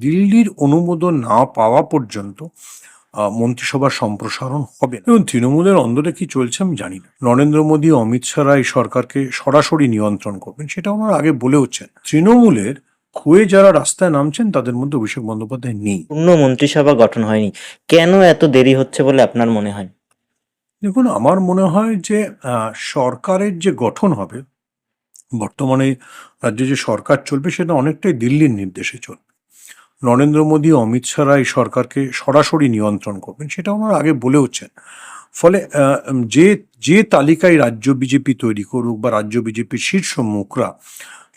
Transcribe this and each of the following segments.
দিল্লির অনুমোদন না পাওয়া পর্যন্ত মন্ত্রিসভার সম্প্রসারণ হবে না। এবং তৃণমূলের অন্দরে কি চলছে আমি জানি না। নরেন্দ্র মোদী অমিত শাহরা এই সরকারকে সরাসরি নিয়ন্ত্রণ করবেন সেটা ওনারা আগে বলেওছেন। তৃণমূলের হয়ে যারা রাস্তায় নামছেন তাদের মধ্যে অভিষেক বন্দ্যোপাধ্যায় নেই। পূর্ণ মন্ত্রিসভা গঠন হয়নি, কেন এত দেরি হচ্ছে বলে আপনার মনে হয়? দেখুন, আমার মনে হয় যে সরকারের যে গঠন হবে, বর্তমানে রাজ্যে যে সরকার চলবে সেটা অনেকটাই দিল্লির নির্দেশে চলবে। নরেন্দ্র মোদী অমিত শাহরা এই সরকারকে সরাসরি নিয়ন্ত্রণ করবেন সেটা ওনারা আগে বলেওছেন। ফলে যে যে তালিকায় রাজ্য বিজেপি তৈরি করুক বা রাজ্য বিজেপির শীর্ষ মুখরা,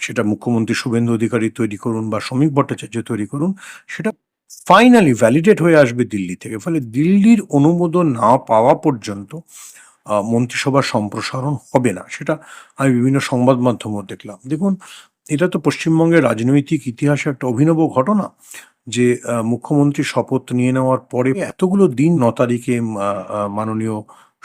সেটা মুখ্যমন্ত্রী শুভেন্দু অধিকারী তৈরি করুন বা শ্রমিক ভট্টাচার্য তৈরি করুন, সেটা ফাইনালি ভ্যালিডেট হয়ে আসবে দিল্লি থেকে। ফলে দিল্লির অনুমোদন না পাওয়া পর্যন্ত মন্ত্রিসভার সম্প্রসারণ হবে না, সেটা আমি বিভিন্ন সংবাদ মাধ্যমও দেখলাম। দেখুন, এটা তো পশ্চিমবঙ্গের রাজনৈতিক ইতিহাসে একটা অভিনব ঘটনা যে মুখ্যমন্ত্রী শপথ নিয়ে নেওয়ার পরে এতগুলো দিন ৯ তারিখে মাননীয়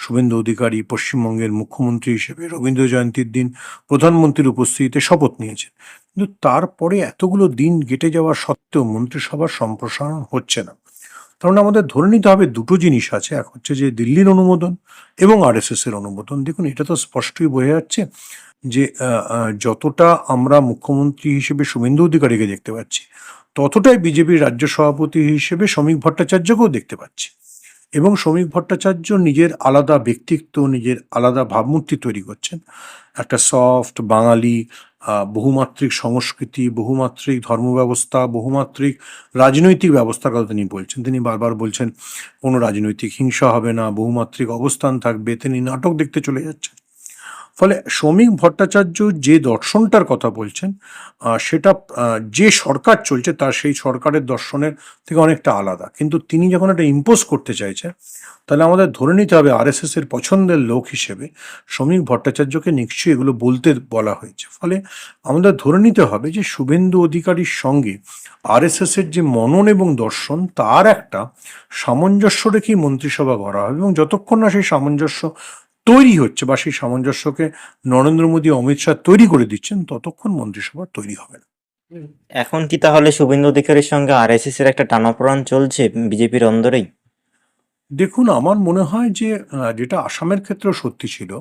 শুভেন্দু অধিকারী পশ্চিমবঙ্গের মুখ্যমন্ত্রী হিসেবে রবীন্দ্র জয়ন্তীর দিন প্রধানমন্ত্রীর উপস্থিতিতে শপথ নিয়েছেন। কিন্তু তারপরে এতগুলো দিন কেটে যাওয়া সত্ত্বেও মন্ত্রিসভার সম্প্রসারণ হচ্ছে না। কারণ আমাদের ধরে নিতে হবে দুটো জিনিস আছে, এক হচ্ছে যে দিল্লির অনুমোদন এবং আরএসএস এর অনুমোদন। দেখুন, এটা তো স্পষ্টই বোঝা যাচ্ছে যে যতটা আমরা মুখ্যমন্ত্রী হিসেবে শুভেন্দু অধিকারীকে দেখতে পাচ্ছি, ততটাই বিজেপির রাজ্য সভাপতি হিসেবে শ্রমিক ভট্টাচার্যকেও দেখতে পাচ্ছি। এবং শ্রমিক ভট্টাচার্য নিজের আলাদা ব্যক্তিত্ব, নিজের আলাদা ভাবমূর্তি তৈরি করছেন। একটা সফট বাঙালি, বহুমাত্রিক সংস্কৃতি, বহুমাত্রিক ধর্মব্যবস্থা, বহুমাত্রিক রাজনৈতিক ব্যবস্থার কথা তিনি বলছেন। তিনি বারবার বলছেন কোনো রাজনৈতিক হিংসা হবে না, বহুমাত্রিক অবস্থান থাকবে। তিনি নাটক দেখতে চলে যাচ্ছেন। ফলে শ্রমিক ভট্টাচার্য যে দর্শনটার কথা বলছেন, সেটা যে সরকার চলছে তার সেই সরকারের দর্শনের থেকে অনেকটা আলাদা। কিন্তু তিনি যখন এটা ইম্পোজ করতে চাইছেন, তাহলে আমাদের ধরে নিতে হবে আরএসএস এর পছন্দের লোক হিসেবে শ্রমিক ভট্টাচার্যকে নিশ্চয়ই এগুলো বলতে বলা হয়েছে। ফলে আমাদের ধরে নিতে হবে যে শুভেন্দু অধিকারীর সঙ্গে আরএসএস এর যে মনন এবং দর্শন, তার একটা সামঞ্জস্য রেখেই মন্ত্রিসভা গড়া হবে। এবং যতক্ষণ না সেই সামঞ্জস্য তৈরি হচ্ছে বা সেই সামঞ্জস্যকে নরেন্দ্র মোদী অমিত শাহ তৈরি করে দিচ্ছেন, ততক্ষণ মন্ত্রিসভা তৈরি হবে না। এখন কি তাহলে শুভেন্দু অধিকারীর সঙ্গে আরএসএস এর একটা টানাপোড়েন চলছে বিজেপির অন্দরেই? দেখুন, আমার মনে হয় যে যেটা আসামের ক্ষেত্রেও সত্যি ছিল,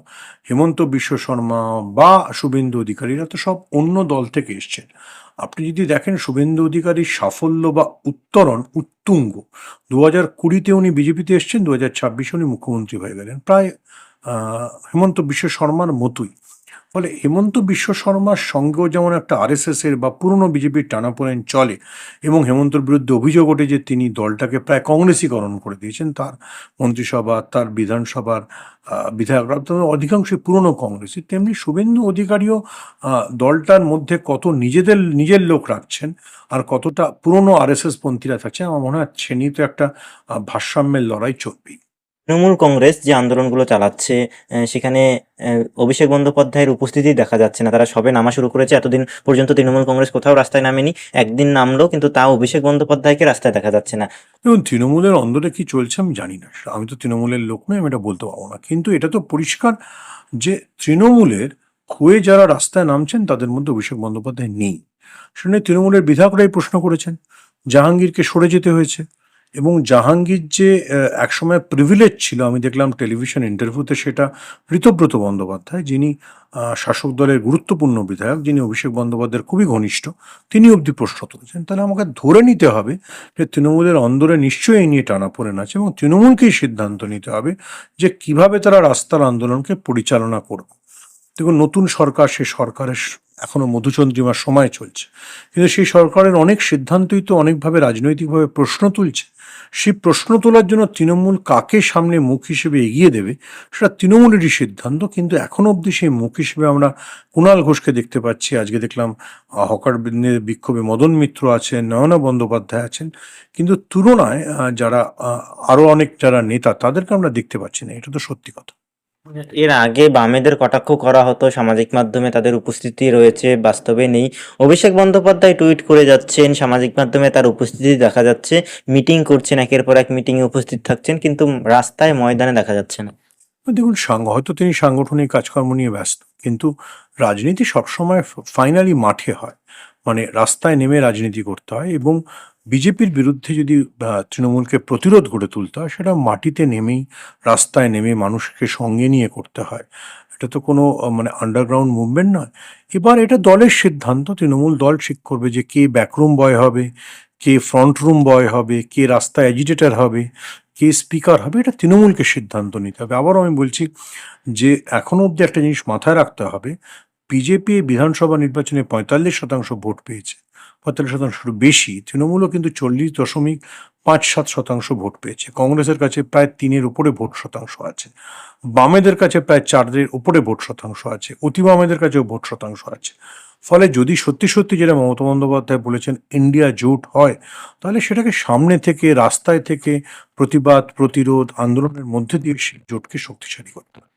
হেমন্ত বিশ্ব শর্মা বা শুভেন্দু অধিকারীরা তো সব অন্য দল থেকে এসছেন। আপনি যদি দেখেন শুভেন্দু অধিকারীর সাফল্য বা উত্তরণ উত্তুঙ্গ, 2020-তে উনি বিজেপিতে এসছেন, 2026-এ উনি মুখ্যমন্ত্রী হয়ে গেলেন, প্রায় হেমন্ত বিশ্ব শর্মার মতোই। ফলে হেমন্ত বিশ্ব শর্মার সঙ্গেও যেমন একটা আরএসএস এর বা পুরনো বিজেপির টানাপোড়েন চলে, এবং হেমন্তর বিরুদ্ধে অভিযোগ ওঠে যে তিনি দলটাকে প্রায় কংগ্রেসীকরণ করে দিয়েছেন। তার মন্ত্রিসভা, তার বিধানসভার বিধায়করা তো অধিকাংশই পুরনো কংগ্রেসী। তেমনি শুভেন্দু অধিকারীও দলটার মধ্যে কত নিজের লোক রাখছেন আর কতটা পুরনো আরএসএস পন্থীরা থাকছেন, আমার মনে হয় সে নিয়ে তো একটা ভারসাম্যের লড়াই চলবেই। তৃণমূল কংগ্রেস যে আন্দোলনগুলো চালাচ্ছে, সেখানে অভিষেক বন্দ্যোপাধ্যায়ের উপস্থিতি দেখা যাচ্ছে না। তারা সবে নামা শুরু করেছে, এতদিন পর্যন্ত তৃণমূল কংগ্রেস কোথাও রাস্তায় নামেনি। একদিন নামলো, কিন্তু তাও অভিষেক বন্দ্যোপাধ্যায়কে রাস্তায় দেখা যাচ্ছে না। দেখুন, তৃণমূলের অন্দরে কি চলছে আমি জানি না, আমি তো তৃণমূলের লোক নই, আমি এটা বলতে পারবো না। কিন্তু এটা তো পরিষ্কার যে তৃণমূলের হয়ে যারা রাস্তায় নামছেন তাদের মধ্যে অভিষেক বন্দ্যোপাধ্যায় নেই। শুনে তৃণমূলের বিধায়করাই প্রশ্ন করেছেন, জাহাঙ্গীরকে সরে যেতে হয়েছে। এবং জাহাঙ্গীর যে একসময় প্রিভিলেজ ছিল, আমি দেখলাম টেলিভিশন ইন্টারভিউতে, সেটা ঋতব্রত বন্দ্যোপাধ্যায়, যিনি শাসক দলের গুরুত্বপূর্ণ বিধায়ক, যিনি অভিষেক বন্দ্যোপাধ্যায়ের খুবই ঘনিষ্ঠ, তিনি অবধি প্রশ্ন তুলেছেন। তাহলে আমাকে ধরে নিতে হবে যে তৃণমূলের অন্দরে নিশ্চয়ই এই নিয়ে টানাপোড়েন আছে, এবং তৃণমূলকেই সিদ্ধান্ত নিতে হবে যে কিভাবে তারা রাস্তার আন্দোলনকে পরিচালনা করবে। দেখুন, নতুন সরকার, সে সরকারের এখনো মধুচন্দ্রিমার সময় চলছে, কিন্তু সেই সরকারের অনেক সিদ্ধান্তই তো অনেকভাবে রাজনৈতিকভাবে প্রশ্ন তুলছে। সেই প্রশ্ন তোলার জন্য তৃণমূল কাকে সামনে মুখ হিসেবে এগিয়ে দেবে, সেটা তৃণমূলেরই সিদ্ধান্ত। কিন্তু এখনো অবধি সেই মুখ হিসেবে আমরা কুণাল ঘোষকে দেখতে পাচ্ছি। আজকে দেখলাম হকার বিক্ষোভে মদন মিত্র আছেন, নয়না বন্দ্যোপাধ্যায় আছেন, কিন্তু তুলনায় যারা আরো অনেক যারা নেতা, তাদেরকে আমরা দেখতে পাচ্ছি না। এটা তো সত্যি কথা। এর আগে বামেদের কটাক্ষ করা হতো, সামাজিক মাধ্যমে তাদের উপস্থিতি রয়েছে, বাস্তবে নেই। অভিষেক বন্দ্যোপাধ্যায় টুইট করে যাচ্ছেন, সামাজিক মাধ্যমে তার উপস্থিতি দেখা যাচ্ছে, মিটিং করছেন, একের পর এক মিটিংয়ে উপস্থিত থাকছেন, কিন্তু রাস্তায় ময়দানে দেখা যাচ্ছে না। দেখুন, হয়তো তিনি সাংগঠনিক কাজকর্ম নিয়ে ব্যস্ত, কিন্তু রাজনীতি সবসময় ফাইনালি মাঠে হয়, মানে রাস্তায় নেমে রাজনীতি করতে হয়। এবং বিজেপির বিরুদ্ধে যদি তৃণমূলকে প্রতিরোধ গড়ে তুলতে হয়, সেটা মাটিতে নেমেই, রাস্তায় নেমে মানুষকে সঙ্গে নিয়ে করতে হয়। এটা তো কোনো মানে আন্ডারগ্রাউন্ড মুভমেন্ট নয়। এবার এটা দলের সিদ্ধান্ত, তৃণমূল দল ঠিক করবে যে কে ব্যাকরুম বয় হবে, কে ফ্রন্ট রুম বয় হবে, কে রাস্তায় অ্যাজিটেটর হবে, কে স্পিকার হবে, এটা তৃণমূলকে সিদ্ধান্ত নিতে হবে। আবারও আমি বলছি যে এখনো অবধি একটা জিনিস মাথায় রাখতে হবে, বিজেপি বিধানসভা নির্বাচনে 45% ভোট পেয়েছে, 45% বেশি। তৃণমূলও কিন্তু 40.57% ভোট পেয়েছে। কংগ্রেসের কাছে প্রায় 3-এর উপরে ভোট শতাংশ আছে। বামেদের কাছে প্রায় 4-এর উপরে ভোট শতাংশ আছে। অতি বামেদের কাছেও ভোট শতাংশ আছে। ফলে যদি সত্যি সত্যি যেটা মমতা বন্দ্যোপাধ্যায় বলেছেন ইন্ডিয়া জোট হয়, তাহলে সেটাকে সামনে থেকে, রাস্তায় থেকে প্রতিবাদ, প্রতিরোধ, আন্দোলনের মধ্যে দিয়ে সেই জোটকে শক্তিশালী করতে হবে।